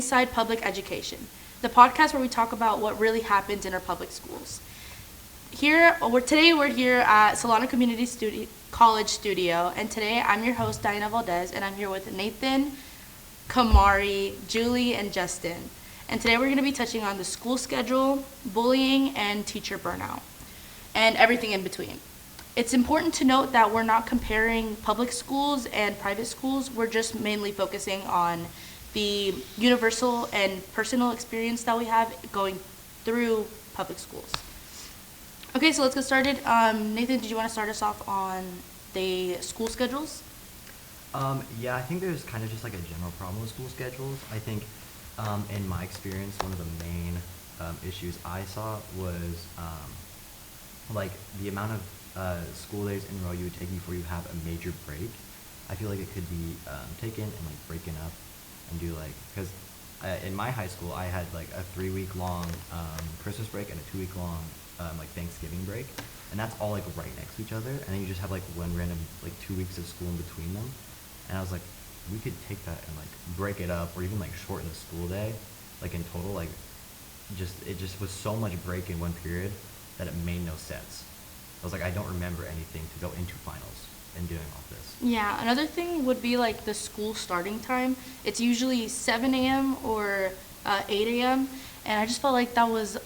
Inside Public Education, the podcast where we talk about what really happens in our public schools. Today we're here at Solano Community College studio, and today I'm your host, Diana Valdez, and I'm here with Nathan, Kamari, Julie, and Justin. And today we're going to be touching on the school schedule, bullying, and teacher burnout, and everything in between. It's important to note that we're not comparing public schools and private schools. We're just mainly focusing on the universal and personal experience that we have going through public schools. Okay, so let's get started. Nathan, did you want to start us off on the school schedules? Yeah, I think there's kind of just like a general problem with school schedules. I think in my experience, one of the main issues I saw was like the amount of school days in a row you would take before you have a major break. I feel like it could be taken and like broken up and do like, because in my high school I had like a 3-week long Christmas break and a 2-week long like Thanksgiving break, and that's all like right next to each other, and then you just have like one random like 2 weeks of school in between them. And I was like, we could take that and like break it up or even like shorten the school day, like in total, like it just was so much break in one period that it made no sense. I was like, I don't remember anything to go into finals and doing all this. Yeah, another thing would be like the school starting time. It's usually 7 a.m. or 8 a.m. And I just felt like that was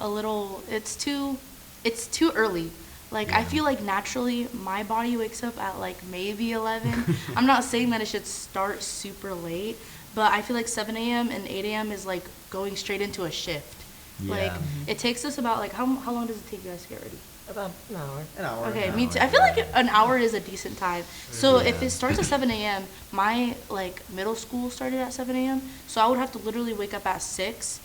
it's too early. Like, yeah. I feel like naturally my body wakes up at like maybe 11. I'm not saying that it should start super late, but I feel like 7 a.m. and 8 a.m. is like going straight into a shift. Yeah. Like, it takes us about like, how long does it take you guys to get ready? About an hour. Okay, me too. I feel like an hour is a decent time. So if it starts at 7 a.m., my like middle school started at 7 a.m., so I would have to literally wake up at 6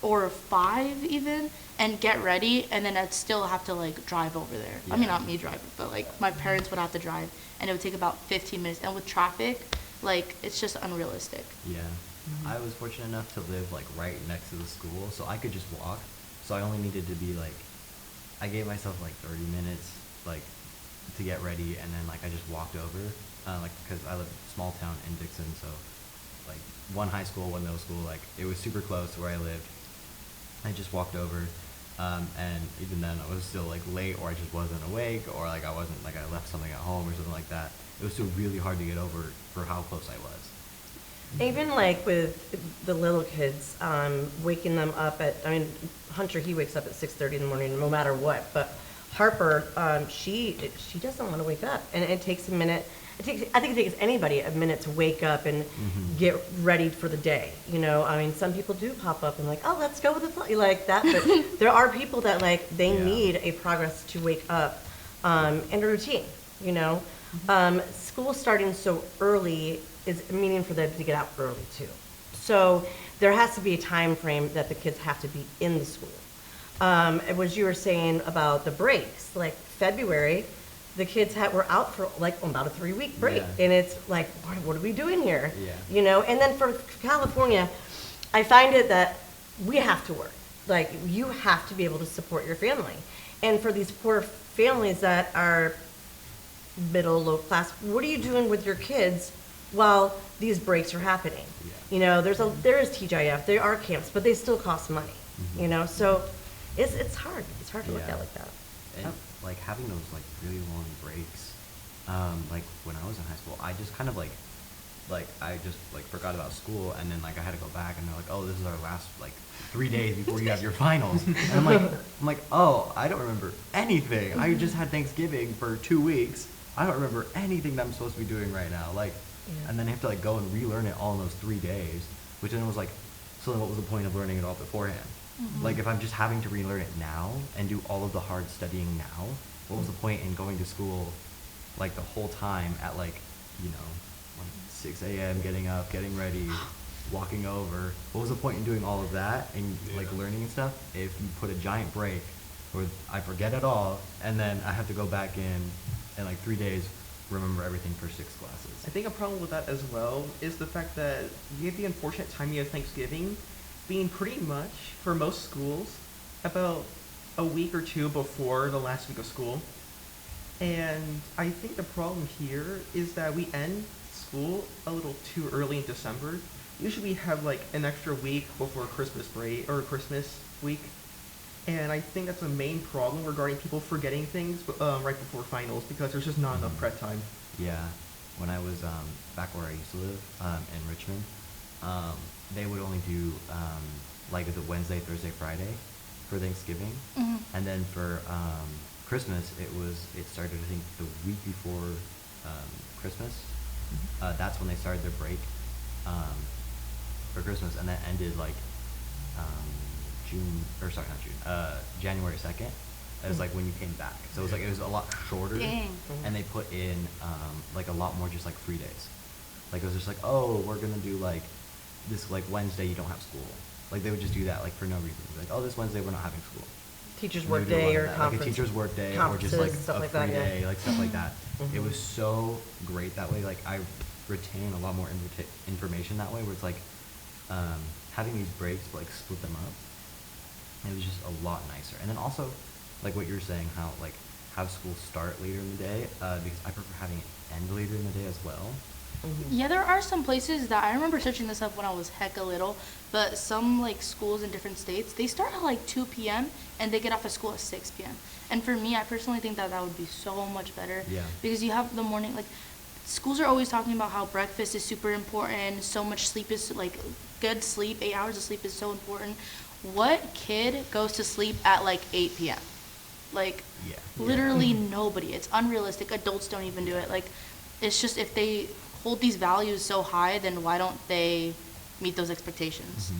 or 5 even and get ready, and then I'd still have to like drive over there. Yeah. I mean, not me driving, but like my parents would have to drive, and it would take about 15 minutes. And with traffic, like it's just unrealistic. Yeah. Mm-hmm. I was fortunate enough to live like right next to the school, so I could just walk. So I only needed to be like, I gave myself like 30 minutes like to get ready, and then like I just walked over, like because I live in a small town in Dixon, so like one high school, one middle school, like it was super close to where I lived. I just walked over, and even then I was still like late, or I just wasn't awake, or like I left something at home or something like that. It was still really hard to get over for how close I was. Even like with the little kids, waking them up Hunter, he wakes up at 6:30 in the morning no matter what, but Harper, she doesn't want to wake up, and it takes a minute. I think it takes anybody a minute to wake up and get ready for the day. You know, I mean, some people do pop up and like, oh, let's go with the flow, like that, but there are people that like they need a progress to wake up, and a routine. You know, school starting so early is meaning for them to get out early too. So there has to be a time frame that the kids have to be in the school. As you were saying about the breaks, like February, the kids were out for like about a 3-week break, and it's like, what are we doing here? Yeah. You know, and then for California, I find it that we have to work. Like, you have to be able to support your family. And for these poor families that are middle, low class, what are you doing with your kids while these breaks are happening? Yeah. You know, there is TGIF, there are camps, but they still cost money. Mm-hmm. You know, so it's hard. It's hard to look at like that. And like having those like really long breaks, like when I was in high school, I just kind of like I just like forgot about school, and then like I had to go back, and they're like, oh, this is our last like 3 days before you have your finals. And I'm like, oh, I don't remember anything. I just had Thanksgiving for 2 weeks. I don't remember anything that I'm supposed to be doing right now. Like, and then I have to like go and relearn it all in those 3 days, which then was like, so then what was the point of learning it all beforehand? Mm-hmm. Like, if I'm just having to relearn it now and do all of the hard studying now, what was the point in going to school like the whole time at like, you know, like 6 a.m., getting up, getting ready, walking over? What was the point in doing all of that and like learning and stuff if you put a giant break where I forget it all, and then I have to go back in like 3 days, remember everything for 6 classes? I think a problem with that as well is the fact that you have the unfortunate timing of Thanksgiving being pretty much, for most schools, about a week or two before the last week of school. And I think the problem here is that we end school a little too early in December, usually we have like an extra week before Christmas break or Christmas week. And I think that's a main problem regarding people forgetting things right before finals because there's just not enough prep time. Yeah, when I was back where I used to live in Richmond, they would only do like the Wednesday, Thursday, Friday for Thanksgiving, and then for Christmas it started I think the week before Christmas. That's when they started their break for Christmas, and that ended like January 2nd. It was like when you came back, so it was like it was a lot shorter. Dang. And they put in like a lot more just like free days. Like it was just like, oh, we're gonna do like this like Wednesday you don't have school. Like they would just do that like for no reason. Like, oh, this Wednesday we're not having school. Teachers And they work would do a day lot of or that, conference. like a teacher's work day or just like conferences, stuff a like free that, yeah. day, like stuff like that. It was so great that way. Like I retain a lot more information that way, where it's like having these breaks but like split them up. It was just a lot nicer. And then also, like what you're saying, how like have school start later in the day, because I prefer having it end later in the day as well. Yeah, there are some places that I remember searching this up when I was hecka little, but some like schools in different states, they start at like 2 p.m. and they get off of school at 6 p.m. And for me, I personally think that that would be so much better. Yeah. Because you have the morning, like schools are always talking about how breakfast is super important, so much sleep is like good sleep, 8 hours of sleep is so important. What kid goes to sleep at like 8 p.m.? Like Yeah. literally nobody. It's unrealistic. Adults don't even do it. Like it's just if they hold these values so high, then why don't they meet those expectations?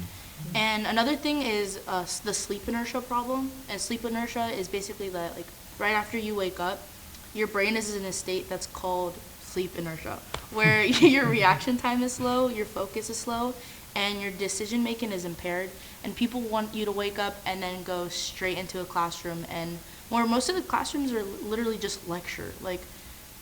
And another thing is the sleep inertia problem. And sleep inertia is basically that like right after you wake up, your brain is in a state that's called sleep inertia, where your reaction time is slow, your focus is slow, and your decision making is impaired. And people want you to wake up and then go straight into a classroom, and where most of the classrooms are literally just lecture, like.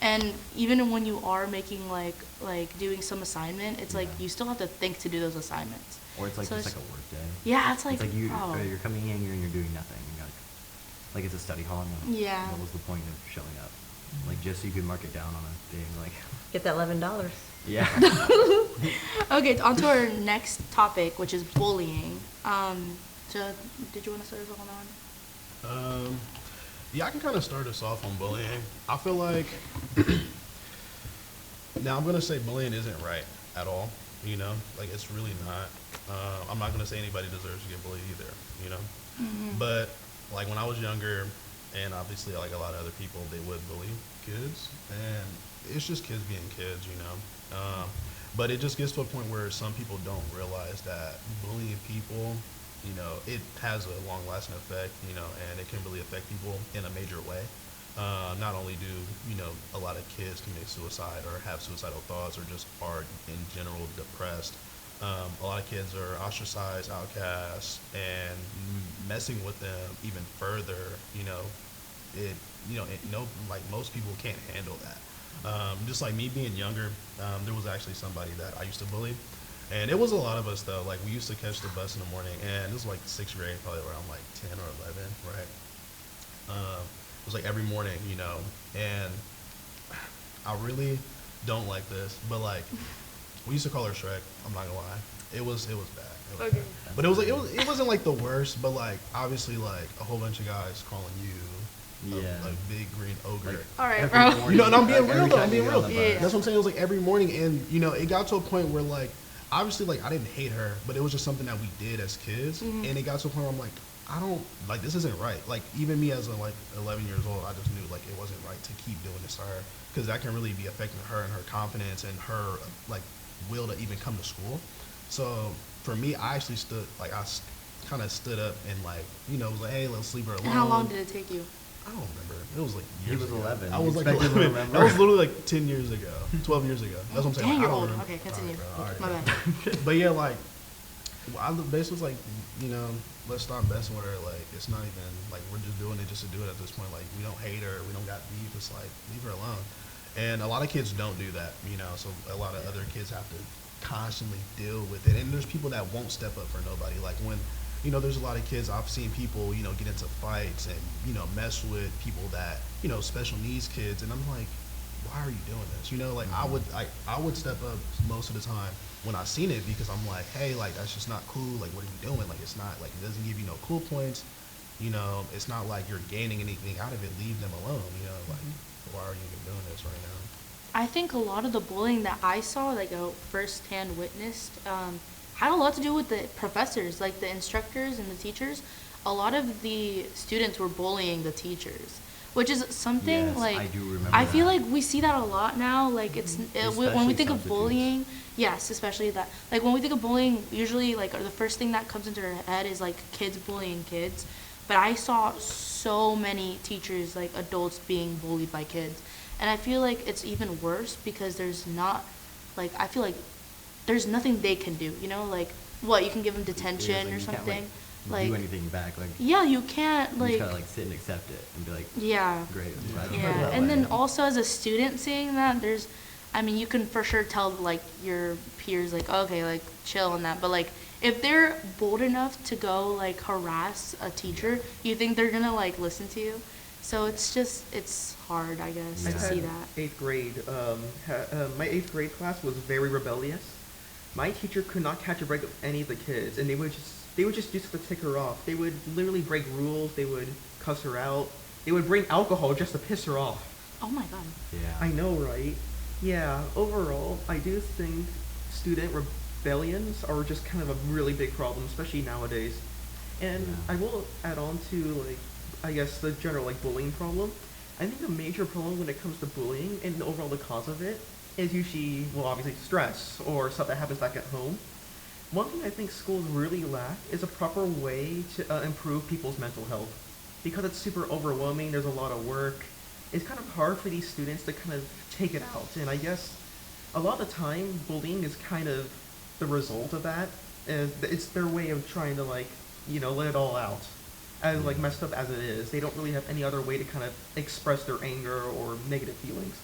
And even when you are making like doing some assignment, it's like you still have to think to do those assignments. Or it's like So just like a work day. Yeah, it's like, It's like you bro. or you're coming in here and you're doing nothing. You're like it's a study hall. And you're like, Yeah. What was the point of showing up? Like just so you could mark it down on a day. Like Get that $11. yeah. Okay, on to our next topic, which is bullying. So did you want to start us off on? Yeah, I can kind of start us off on bullying. I feel like, now I'm going to say bullying isn't right at all, you know? Like, it's really not. I'm not going to say anybody deserves to get bullied either, you know? But, like, when I was younger, and obviously, like a lot of other people, they would bully kids. And it's just kids being kids, you know? But it just gets to a point where some people don't realize that bullying people, you know, it has a long-lasting effect, you know, and it can really affect people in a major way. Not only do, you know, a lot of kids commit suicide or have suicidal thoughts or just are in general depressed, a lot of kids are ostracized, outcasts, and messing with them even further, like most people can't handle that. Just like me being younger, there was actually somebody that I used to bully. And it was a lot of us though. Like we used to catch the bus in the morning, and this was like 6th grade, probably around like 10 or 11, right? It was like every morning, you know. And I really don't like this, but like we used to call her Shrek. I'm not gonna lie, it was bad. It was Okay. bad. But it wasn't like the worst, but like obviously like a whole bunch of guys calling you a big green ogre. Like, All right, every bro. morning, You know, and I'm being every real though. time I'm being you get real. on the Yeah. bus. That's what I'm saying. It was like every morning, and you know, it got to a point where like, obviously, like I didn't hate her, but it was just something that we did as kids, and it got to a point where I'm like, I don't like this isn't right. Like even me as a like 11 years old, I just knew like it wasn't right to keep doing this to her because that can really be affecting her and her confidence and her like will to even come to school. So for me, I actually stood like I kind of stood up and like you know was like, hey, let's leave her alone. And how long did it take you? I don't remember. It was like He years was ago. 11. I was You like expect him to 11. remember? That was literally like 10 years ago, 12 years ago. That's what I'm saying. Dang, Like, you're I don't old. remember. Okay, continue. All right, My bro. bad. But yeah, like, I basically was like, you know, let's stop messing with her. Like, it's not even, like, we're just doing it just to do it at this point. Like, we don't hate her. We don't got beef. It's like, leave her alone. And a lot of kids don't do that, you know, so a lot of other kids have to constantly deal with it. And there's people that won't step up for nobody. Like, when, you know, there's a lot of kids, I've seen people, you know, get into fights and, you know, mess with people that, you know, special needs kids. And I'm like, why are you doing this? You know, like I would step up most of the time when I seen it because I'm like, hey, like that's just not cool. Like, what are you doing? Like, it's not like it doesn't give you no cool points. You know, it's not like you're gaining anything out of it. Leave them alone. You know, like why are you even doing this right now? I think a lot of the bullying that I saw, like a firsthand witnessed, had a lot to do with the professors, like the instructors and the teachers. A lot of the students were bullying the teachers, which is something Yes, like I do remember I feel that. like we see that a lot now. Like it's when we Especially think of substitutes. bullying, yes, especially that. Like when we think of bullying, usually like the first thing that comes into our head is like kids bullying kids. But I saw so many teachers, like adults, being bullied by kids. And I feel like it's even worse because there's not, like, I feel like there's nothing they can do, you know? Like, what, you can give them It is, detention like, or you can't, something? like, do anything back. Like, yeah, you can't, you like, just gotta like sit and accept it and be like, yeah. great. I'm glad you Yeah, felt that and then way. also as a student seeing that, I mean, you can for sure tell, like, your peers, like, okay, like, chill on that. But, like, if they're bold enough to go, like, harass a teacher, you think they're gonna, like, listen to you? So it's hard, I guess, Yeah. to I see had that. eighth grade. My eighth grade class was very rebellious. My teacher could not catch a break of any of the kids, and they would just use it to tick her off. They would literally break rules. They would cuss her out. They would bring alcohol just to piss her off. Oh my god. Yeah. I know, right? Yeah. Overall, I do think student rebellions are just kind of a really big problem, especially nowadays. And Yeah. I will add on to like, I guess the general like bullying problem. I think the major problem when it comes to bullying and overall the cause of it is usually, well, obviously stress or stuff that happens back at home. One thing I think schools really lack is a proper way to improve people's mental health. Because it's super overwhelming, there's a lot of work, it's kind of hard for these students to kind of take it out. And I guess a lot of the time, bullying is kind of the result of that. And it's their way of trying to like, you know, let it all out. As like messed up as it is, they don't really have any other way to kind of express their anger or negative feelings.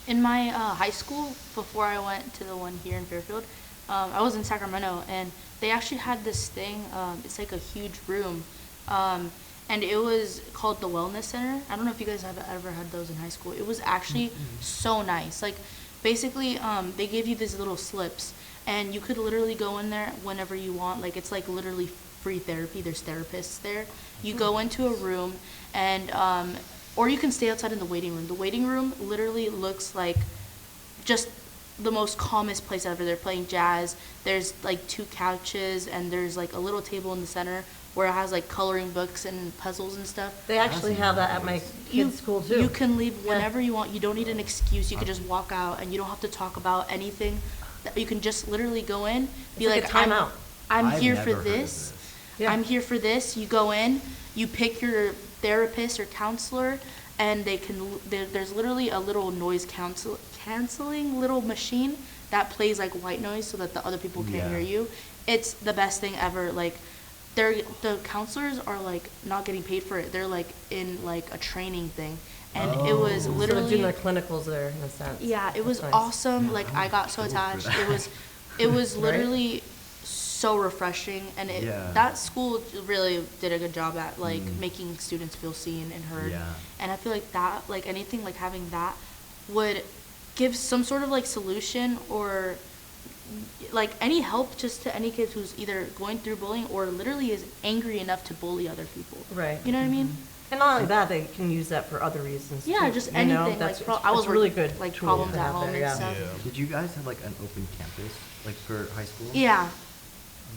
In my high school, before I went to the one here in Fairfield, I was in Sacramento, and they actually had this thing. It's like a huge room, and it was called the Wellness Center. I don't know if you guys have ever had those in high school. It was actually so nice. Like, basically, they gave you these little slips, and you could literally go in there whenever you want. Like, it's like literally free therapy. There's therapists there. You go into a room, and or you can stay outside in the waiting room. The waiting room literally looks like just the most calmest place ever. They're playing jazz. There's like 2 couches, and there's like a little table in the center where it has like coloring books and puzzles and stuff. They actually have that at my kids' school too. You can leave Yeah. whenever you want. You don't need an excuse. You can just walk out, and you don't have to talk about anything. You can just literally go in, be It's like a timeout. I'm I've here never for heard of this. Yeah. I'm here for this. You go in, you pick your therapist or counselor, and there's literally a little noise canceling little machine that plays like white noise so that the other people can't Yeah. hear you. It's the best thing ever. Like, the counselors are like not getting paid for it. They're like in like a training thing, and it was Oh. So they're doing literally their clinicals there in a sense. yeah, it was That's nice. awesome. Yeah, Like, I I got would so go for attached. that. It was Right? literally so refreshing, and Yeah. that school really did a good job at like Mm. making students feel seen and heard. Yeah. And I feel like that, like anything like having that would give some sort of like solution or like any help just to any kid who's either going through bullying or literally is angry enough to bully other people. Right. You know what I mean? And not only that, they can use that for other reasons Yeah, too, just you know? anything. That's, Like, I was it's a really working, good like tool problems to at have home there, and yeah. stuff. Yeah. Did you guys have like an open campus, like for high school? Yeah.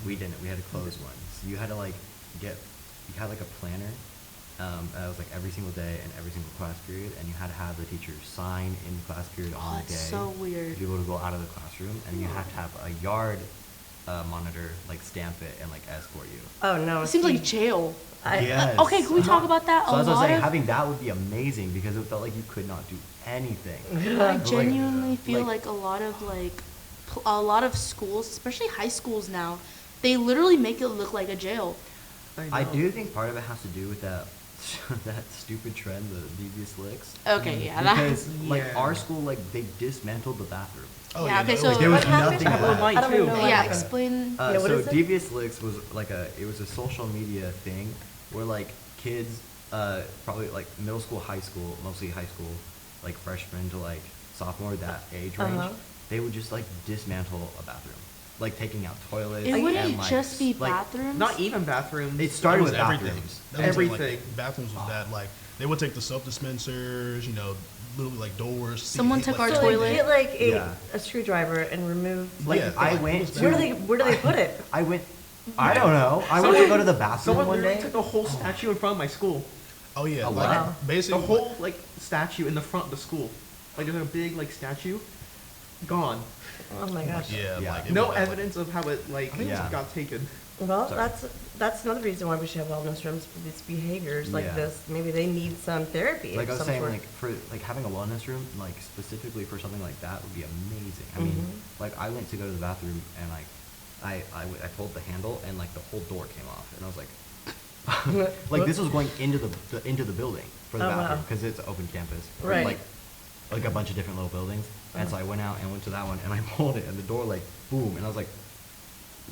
We didn't. We had a closed one. So you had to like you had like a planner. That was like every single day and every single class period, and you had to have the teacher sign in class period Oh, on the day. that's so weird. To be able to go out of the classroom, and you have to have a yard monitor like stamp it and like escort you. Oh, no. It seems see, like jail. Yes. Okay, can we talk about that? So A as I was lot saying, of- having that would be amazing because it felt like you could not do anything. I But, like, genuinely feel like- like a lot of schools, especially high schools now, they literally make it look like a jail. I know. do think part of it has to do with that that stupid trend, the devious licks. Okay, yeah, that. Because like Yeah. our school, like they dismantled the bathroom. Oh, Yeah, okay, no, so- it There was What happened? nothing I left. mine don't even too. know what Yeah, happened. explain. Yeah, what So is it? Devious Licks was like it was a social media thing where like kids, probably like middle school, high school, mostly high school, like freshman to like sophomore, that age Uh-huh. range, they would just like dismantle a bathroom, like taking out toilets. It wouldn't and, like, just be like, bathrooms. Not even bathrooms. It started was with everything. bathrooms. That was, Everything. Like, bathrooms was bad. Like they would take the soap dispensers, literally like doors. Someone took our So toilet. they get like Yeah. a screwdriver and remove. Like Yeah, I like, went it was to. Where do they put it? I went. I don't know. I went to go to the bathroom Someone one literally day. took the whole statue in front of my school. Oh yeah, Oh, like wow. basically The whole like statue in the front of the school. Like there's a big like statue, gone. Oh my gosh. Yeah, Yeah. like it No was, like, evidence of how it like Yeah. got taken. Well, Sorry. that's another reason why we should have wellness rooms for these behaviors like Yeah. this. Maybe they need some therapy. Like I of was some saying, sort. like for like having a wellness room, like specifically for something like that would be amazing. I mean, like I went to go to the bathroom and like I pulled the handle and like the whole door came off and I was like, like this was going into the building for the Oh, bathroom wow. because it's open campus, Right. Like a bunch of different little buildings. And so I went out and went to that one and I pulled it and the door like boom and I was like,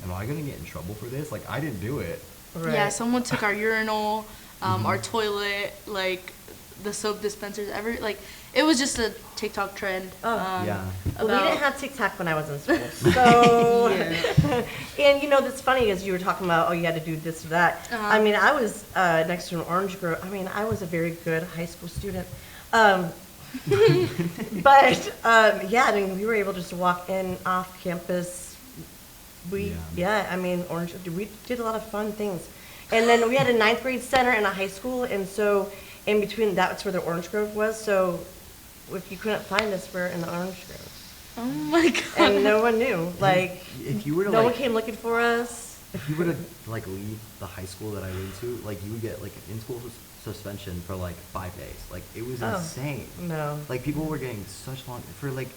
am I gonna get in trouble for this? Like I didn't do it. Right. Yeah, someone took our urinal, our toilet, like the soap dispensers. Like it was just a TikTok trend. Oh. Yeah. Well, we about- didn't have TikTok when I was in school, so. And that's funny is you were talking about you had to do this or that. I mean, I was next to an orange grove. I mean, I was a very good high school student, but yeah, I mean, we were able just to walk in off campus. I mean, we did a lot of fun things, and then we had a 9th grade center in a high school, and so in between that's where the orange grove was. So if you couldn't find us, we're in the orange grove. Oh my god. And no one knew. Like, If you were to no one like, came looking for us. if you were to like leave the high school that I went to, like you would get like an in-school suspension for like 5 days. Like it was Oh. insane. No. Like people were getting such long for like,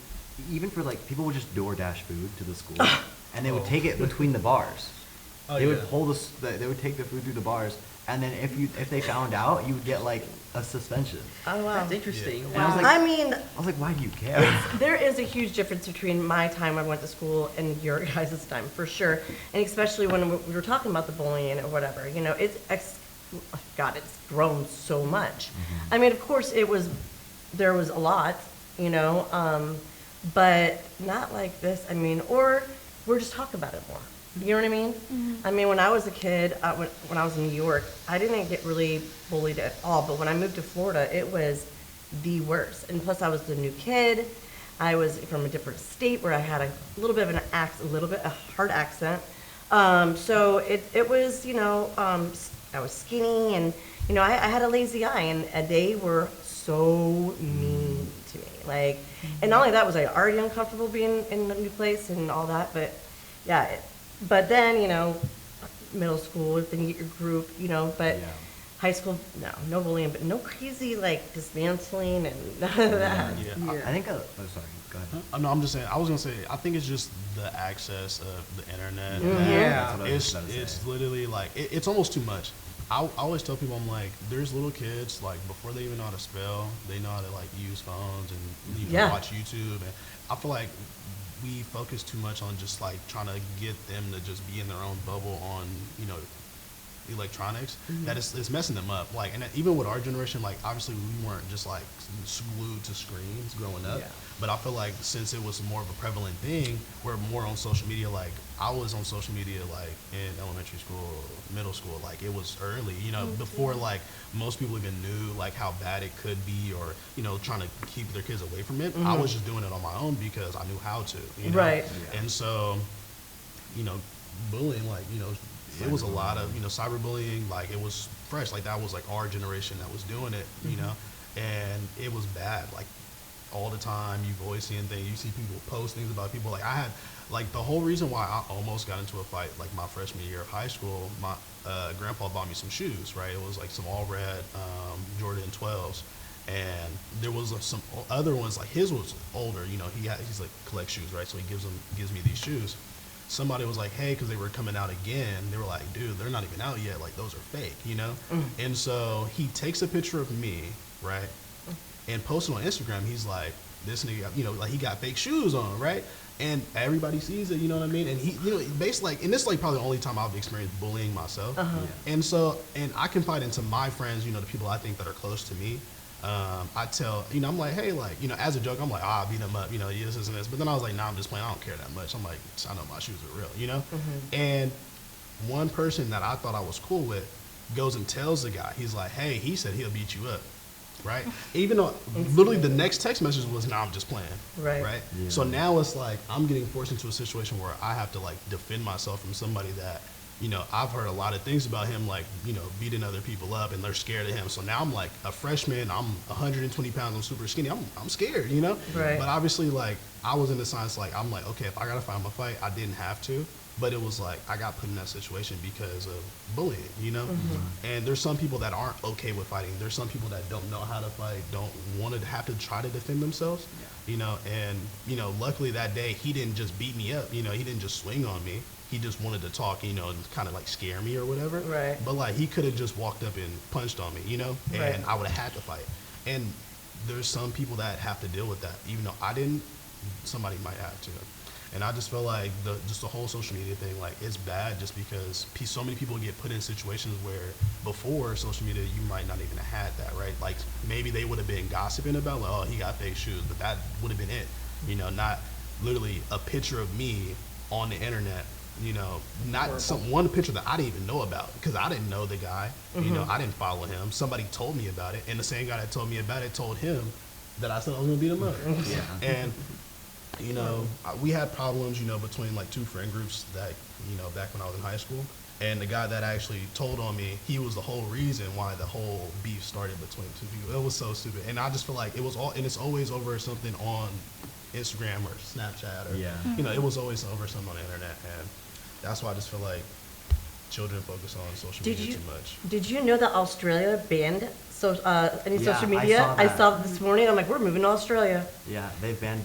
even for like people would just DoorDash food to the school, and they would take it between the bars. Oh, They would yeah. pull they would take the food through the bars, and then if they found out, you would get like a suspension. Oh, wow. That's interesting. And I was like, I mean, I was like, why do you care? there is a huge difference between my time when I went to school and your guys' time, for sure. And especially when we were talking about the bullying or whatever, it's grown so much. I mean, of course, there was a lot, but not like this. I mean, or we're just talking about it more. You know what I mean? I mean, when I was a kid, when I was in New York, I didn't get really bullied at all. But when I moved to Florida, it was the worst. And plus, I was the new kid. I was from a different state where I had a little bit of a hard accent. So it was, I was skinny and, I had a lazy eye and they were so mean to me. Like, and not only that was I already uncomfortable being in a new place and all that, but yeah. But then, middle school, then you get your group, but Yeah. high school, no bullying, but no crazy like dismantling and none of that. Yeah. I think. Oh, sorry. Go ahead. No, I'm just saying. I was gonna say. I think it's just the access of the internet. Yeah. That's what I was It's about to say. it's literally like it's almost too much. I always tell people I'm like, there's little kids like before they even know how to spell, they know how to like use phones and Yeah. watch YouTube. And I feel like we focus too much on just like trying to get them to just be in their own bubble on electronics, that it's messing them up. Like, and even with our generation, like obviously we weren't just like glued to screens growing up. Yeah. But I feel like since it was more of a prevalent thing, we're more on social media. Like I was on social media like in elementary school, middle school. Like it was early, before like most people even knew like how bad it could be, or trying to keep their kids away from it. I was just doing it on my own because I knew how to. Right. Yeah. And so, bullying, like it was a lot of cyberbullying. Like it was fresh. Like that was like our generation that was doing it. And it was bad. Like all the time, you've always seen things. You see people post things about people. Like I had, like the whole reason why I almost got into a fight, like my freshman year of high school, my grandpa bought me some shoes, right? It was like some all red Jordan 12s. And there was some other ones, like his was older, he's like collects shoes, right? So he gives me these shoes. Somebody was like, hey, because they were coming out again. They were like, dude, they're not even out yet. Like those are fake, And so he takes a picture of me, right? And posted on Instagram. He's like, this nigga, like he got fake shoes on, right? And everybody sees it, you know what I mean? And he, basically, like, and this is like probably the only time I've experienced bullying myself. Uh-huh. Yeah. And so, and I confide into my friends, the people I think that are close to me. I tell, I'm like, hey, like, as a joke, I'm like, I beat him up, this and this. But then I was like, nah, I'm just playing. I don't care that much. I'm like, I know my shoes are real. And one person that I thought I was cool with goes and tells the guy, he's like, hey, he said he'll beat you up. Right? Even though literally the next text message was, nah, I'm just playing. Right. Right? Yeah. So now it's like I'm getting forced into a situation where I have to like defend myself from somebody that, I've heard a lot of things about him, like, beating other people up and they're scared of him. So now I'm like a freshman, I'm 120 pounds, I'm super skinny, I'm scared, Right. But obviously, like, I was in the science, like, I'm like, okay, if I gotta fight, I'm gonna fight. I didn't have to. But it was like I got put in that situation because of bullying, And there's some people that aren't okay with fighting. There's some people that don't know how to fight, don't want to have to try to defend themselves, And luckily that day he didn't just beat me up, he didn't just swing on me. He just wanted to talk, and kind of like scare me or whatever. Right. But like he could have just walked up and punched on me, and Right. I would have had to fight. And there's some people that have to deal with that, even though I didn't. Somebody might have to. And I just feel like just the whole social media thing, like, it's bad just because so many people get put in situations where before social media, you might not even have had that, right? Like, maybe they would have been gossiping about, like, oh, he got fake shoes, but that would have been it. Not literally a picture of me on the internet, not one picture that I didn't even know about because I didn't know the guy, I didn't follow him. Somebody told me about it, and the same guy that told me about it told him that I said I was going to beat him up. Yeah. And we had problems, between like two friend groups that, back when I was in high school. And the guy that actually told on me, he was the whole reason why the whole beef started between two people. It was so stupid. And I just feel like it's always over something on Instagram or Snapchat or, Yeah. it was always over something on the internet. And that's why I just feel like children focus on social media too much. Did you know that Australia banned any Yeah, social I media? saw I that. saw it this morning. I'm like, we're moving to Australia. Yeah, they banned.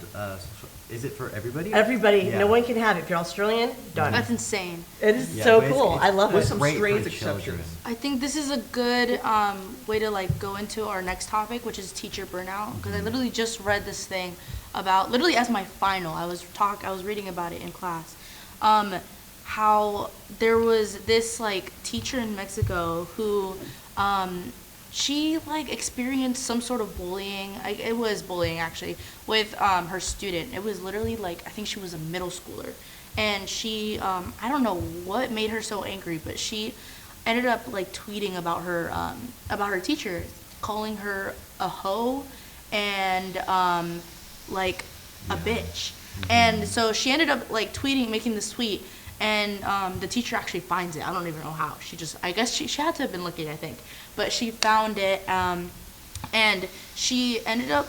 Is it for everybody? Everybody, Yeah. no one can have it. If you're Australian, done. That's insane. It is Yeah, so but it's- cool. it's- I love With it. some Great for strange the exceptions. children. I think this is a good way to like go into our next topic, which is teacher burnout. Because I literally just read this thing about literally as my final. I was reading about it in class. How there was this like teacher in Mexico who she like experienced some sort of bullying. It was bullying actually with her student. It was literally like I think she was a middle schooler, and she I don't know what made her so angry, but she ended up like tweeting about her teacher, calling her a hoe and like a bitch. And so she ended up like making this tweet, and the teacher actually finds it. I don't even know how. I guess she had to have been looking, I think, but she found it, and she ended up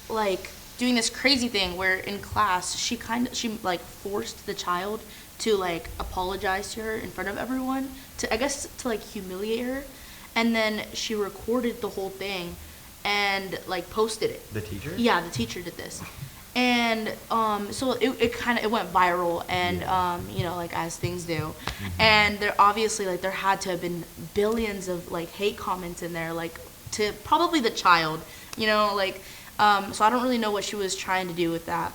like doing this crazy thing where in class she like forced the child to like apologize to her in front of everyone to like humiliate her, and then she recorded the whole thing and like posted it. The teacher? Yeah, the teacher did this. And so it went viral, and like as things do. And there obviously like there had to have been billions of like hate comments in there, like to probably the child, like so I don't really know what she was trying to do with that.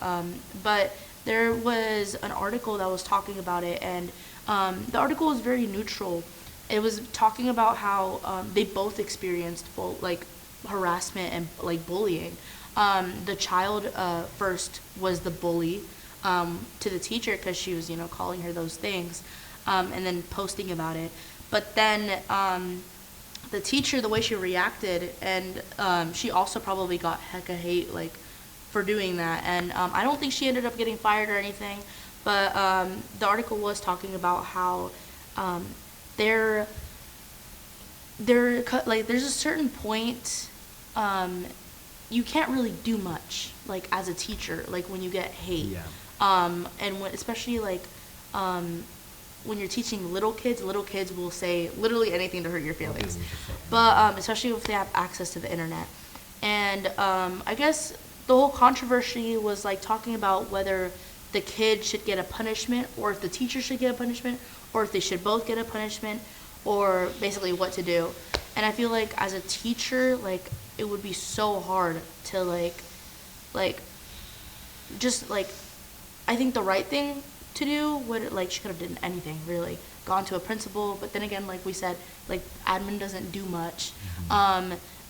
But there was an article that was talking about it, and the article was very neutral. It was talking about how they both experienced both like harassment and like bullying. The child first was the bully to the teacher because she was, calling her those things, and then posting about it. But then the teacher, the way she reacted, and she also probably got hecka hate like for doing that. And I don't think she ended up getting fired or anything. But the article was talking about how there's a certain point. You can't really do much, like, as a teacher, like, when you get hate. Yeah. And especially, like, when you're teaching little kids will say literally anything to hurt your feelings. But especially if they have access to the internet. And I guess the whole controversy was, like, talking about whether the kid should get a punishment, or if the teacher should get a punishment, or if they should both get a punishment, or basically what to do. And I feel like as a teacher, like, it would be so hard to just I think the right thing to do would she could have done anything really, gone to a principal, but then again, like we said, like admin doesn't do much.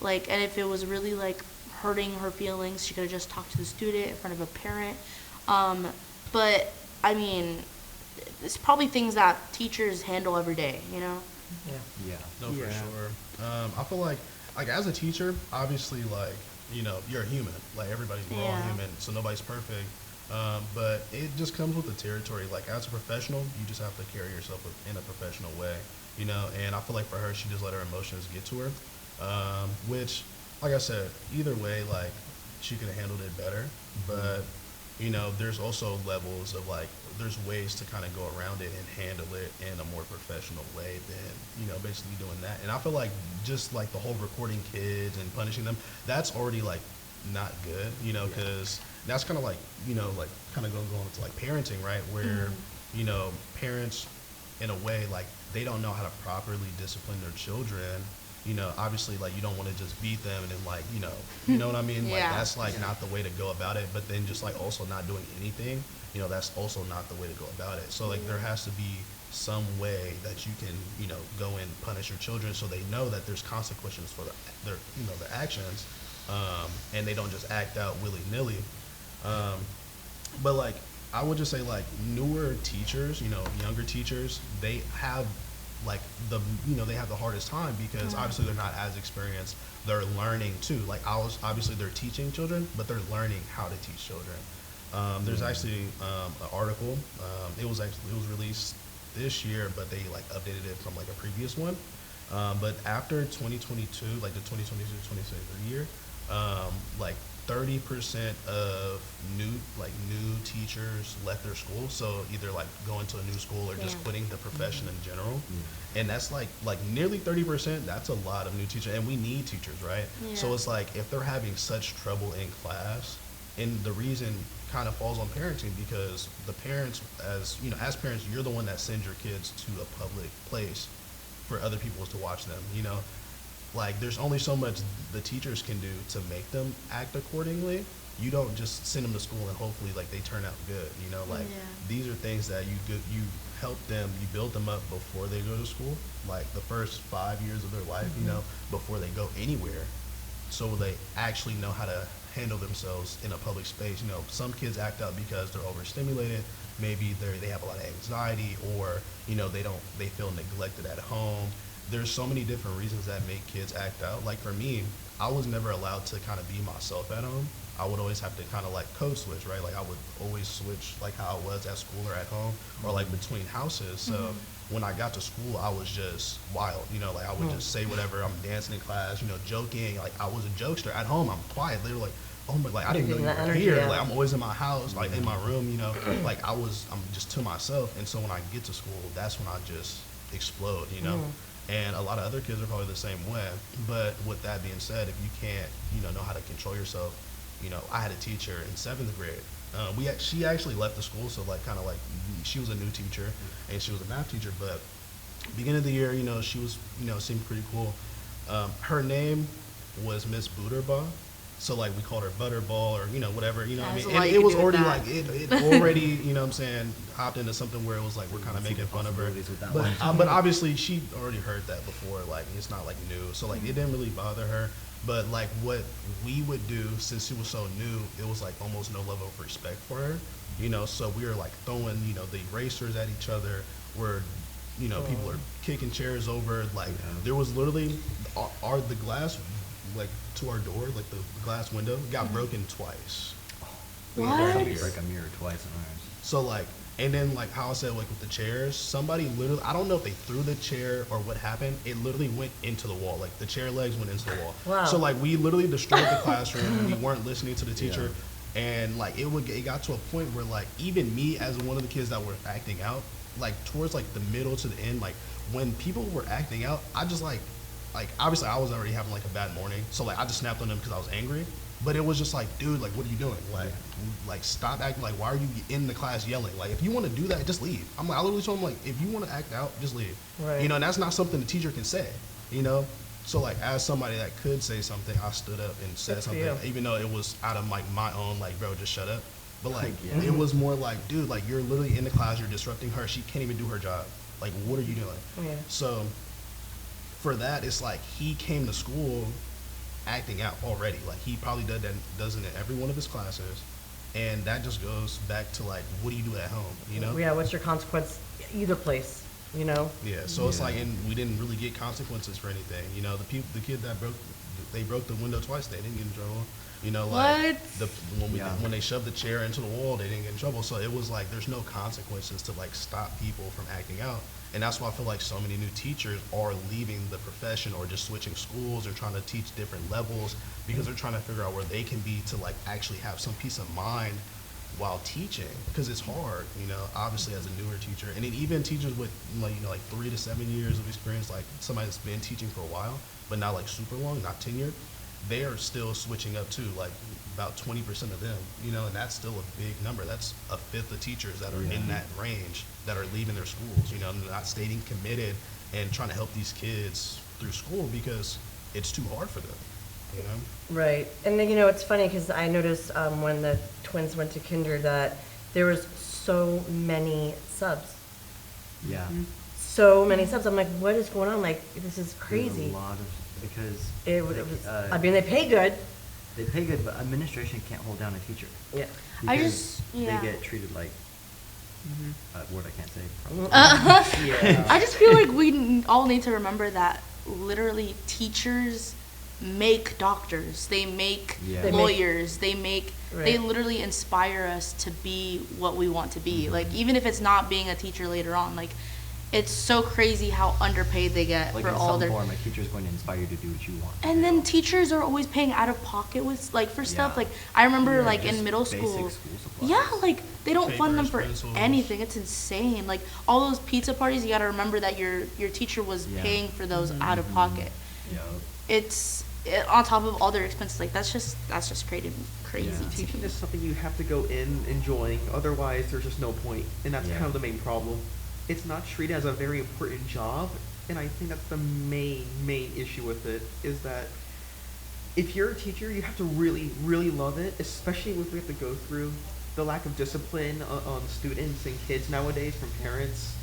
Like, and if it was really like hurting her feelings, she could have just talked to the student in front of a parent. But I mean, it's probably things that teachers handle every day, you know? Yeah. Yeah. No, for Yeah. sure. I feel like as a teacher, obviously, like, you know, you're a human. Like, we're all Yeah. human, so nobody's perfect. But it just comes with the territory. Like, as a professional, you just have to carry yourself in a professional way, you know? And I feel like for her, she just let her emotions get to her, which, like I said, either way, like, she could have handled it better. But, you know, there's also levels of, like, there's ways to kind of go around it and handle it in a more professional way than, you know, basically doing that. And I feel like just like the whole recording kids and punishing them, that's already like not good, you know, because that's kind of like, you know, like kind of going into like parenting, right? Where, you know, parents in a way, like they don't know how to properly discipline their children. You know, obviously, like, you don't want to just beat them and then, like, you know what I mean? Like, Yeah. that's, like, not the way to go about it. But then just, like, also not doing anything, you know, that's also not the way to go about it. So, like, there has to be some way that you can, you know, go and punish your children so they know that there's consequences for their actions, and they don't just act out willy-nilly. But, like, I would just say, like, newer teachers, you know, younger teachers, they have like they have the hardest time because obviously they're not as experienced. They're learning too. Like obviously they're teaching children, but they're learning how to teach children. There's actually an article. It was released this year, but they like updated it from like a previous one. But after 2022, like the 2022-2023 year, like 30% of new teachers left their school. So either like going to a new school or just quitting the profession in general. And that's like nearly 30%. That's a lot of new teachers, and we need teachers, right? So it's like if they're having such trouble in class, and the reason kind of falls on parenting because the parents, as you know, as parents, you're the one that sends your kids to a public place for other people to watch them, you know. Like, there's only so much the teachers can do to make them act accordingly. You don't just send them to school and hopefully, like, they turn out good, you know? Like, these are things that you help them, you build them up before they go to school, like, the first 5 years of their life, you know, before they go anywhere, so they actually know how to handle themselves in a public space. You know, some kids act out because they're overstimulated. Maybe they have a lot of anxiety, or, you know, they feel neglected at home. There's so many different reasons that make kids act out. Like for me, I was never allowed to kind of be myself at home. I would always have to kind of like code switch, right? Like I would always switch like how I was at school or at home, or like between houses. So when I got to school, I was just wild, you know, like I would just say whatever. I'm dancing in class, you know, joking. Like I was a jokester. At home, I'm quiet. They were like, oh my, like I didn't know you were here. Like I'm always in my house, like in my room, you know, like I'm just to myself. And so when I get to school, that's when I just explode, you know. And a lot of other kids are probably the same way. But with that being said, if you can't, you know how to control yourself, you know, I had a teacher in 7th grade. She actually left the school, so like kind of like she was a new teacher, and she was a math teacher. But beginning of the year, you know, she was, you know, seemed pretty cool. Her name was Miss Booterbaugh. So like we called her Butterball, or you know, whatever, you know what I mean? And it was already like it already, you know what I'm saying, hopped into something where it was like we're kind of making fun of her. But obviously she already heard that before, like it's not like new. So like it didn't really bother her. But like what we would do, since she was so new, it was like almost no level of respect for her. You know, so we were like throwing, you know, the erasers at each other, where, you know, people are kicking chairs over. Like there was literally the glass like to our door, like the glass window got broken twice. We had to break a mirror twice in ours. So like, and then like how I said, like with the chairs, somebody literally, I don't know if they threw the chair or what happened, it literally went into the wall. Like the chair legs went into the wall. Wow. So like we literally destroyed the classroom. We weren't listening to the teacher. And like it got to a point where like even me as one of the kids that were acting out, like towards like the middle to the end, like when people were acting out, I just like obviously I was already having like a bad morning, so like I just snapped on them because I was angry. But it was just like, dude, like what are you doing? Like stop acting. Like why are you in the class yelling? Like if you want to do that, just leave. I literally told them, like, if you want to act out, just leave. Right. You know, and that's not something the teacher can say. You know, so like as somebody that could say something, I stood up and said something, even though it was out of like my own, like, bro, just shut up. But like it was more like, dude, like you're literally in the class, you're disrupting her. She can't even do her job. Like what are you doing? Yeah. So for that, it's like he came to school acting out already. Like he probably does it in every one of his classes, and that just goes back to like, what do you do at home? You know? Yeah, what's your consequence either place, you know? Yeah. So it's Yeah. like, and we didn't really get consequences for anything. You know, the kid that broke the window twice, they didn't get in trouble. You know, like What? when they shoved the chair into the wall, they didn't get in trouble. So it was like there's no consequences to like stop people from acting out. And that's why I feel like so many new teachers are leaving the profession or just switching schools or trying to teach different levels because they're trying to figure out where they can be to like actually have some peace of mind while teaching, because it's hard, you know, obviously as a newer teacher. And then even teachers with like, you know, like 3 to 7 years of experience, like somebody that's been teaching for a while, but not like super long, not tenured, they are still switching up too, like about 20% of them, you know, and that's still a big number. That's a fifth of teachers that are in that range that are leaving their schools, you know, not staying committed and trying to help these kids through school because it's too hard for them, you know? Right. And then, you know, it's funny because I noticed when the twins went to kinder that there was so many subs. Yeah. So many subs. I'm like, what is going on? Like, this is There's crazy. a lot of, because It was, like, I mean, they pay good. they pay good, but administration can't hold down a teacher. Yeah. I Because just- yeah. they get treated like a word I can't say. Probably. Yeah. I just feel like we all need to remember that literally teachers make doctors, they make Yeah. They make- lawyers, they Right. literally inspire us to be what we want to be. Mhm. Like even if it's not being a teacher later on, like it's so crazy how underpaid they get Like for in all some their. form, a teacher is going to inspire you to do what you want. to And do. then teachers are always paying out of pocket with like for stuff. Yeah. Like I remember Yeah, like in just middle basic school. school supplies. Yeah, like they don't fund them Papers, for pencils. anything. It's insane. Like all those pizza parties, you got to remember that your teacher was Yeah. paying for those out of pocket. Yeah. On top of all their expenses. Like that's just crazy Yeah. to Teaching me. is something you have to go in enjoying, otherwise there's just no point, and that's Yeah. kind of the main problem. It's not treated as a very important job, and I think that's the main issue with it, is that if you're a teacher, you have to really love it, especially with what we have to go through, the lack of discipline on students and kids nowadays from parents.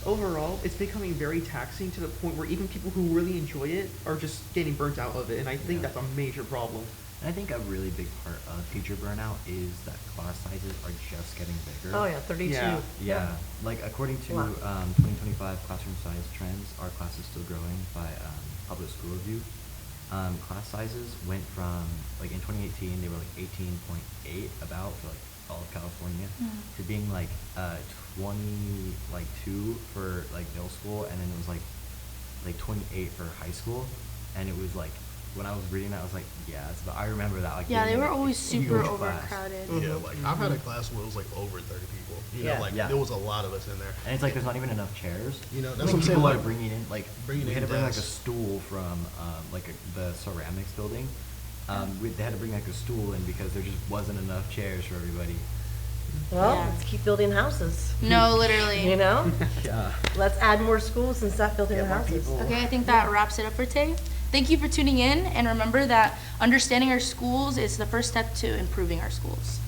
Overall, it's becoming very taxing to the point where even people who really enjoy it are just getting burnt out of it, and I think Yeah. that's a major problem. And I think a really big part of teacher burnout is that class sizes are just getting bigger. Oh, yeah, 32. Yeah. Yeah, like according to Wow. 2025 classroom size trends, our class is still growing by Public School Review. Class sizes went from, like in 2018, they were like 18.8 about for like all of California, to being like 22 for like middle school, and then it was like 28 for high school, and it was like, when I was reading that, I was like, yeah, I remember that. Like, Yeah, being they were like, always a super huge class. overcrowded. Yeah, like I've had a class where it was like over 30 people. You know, Yeah. like Yeah. there was a lot of us in there. And it's like there's not even enough chairs. You know, Like, that's what I'm saying, people are like, bringing in like bringing we had in to bring like a desks. stool from the ceramics building. They had to bring like a stool in because there just wasn't enough chairs for everybody. Well, Yeah. let's keep building houses. No, literally. You know? Yeah. Let's add more schools and stop building Get more houses. people. Okay, I think that wraps it up for today. Thank you for tuning in, and remember that understanding our schools is the first step to improving our schools.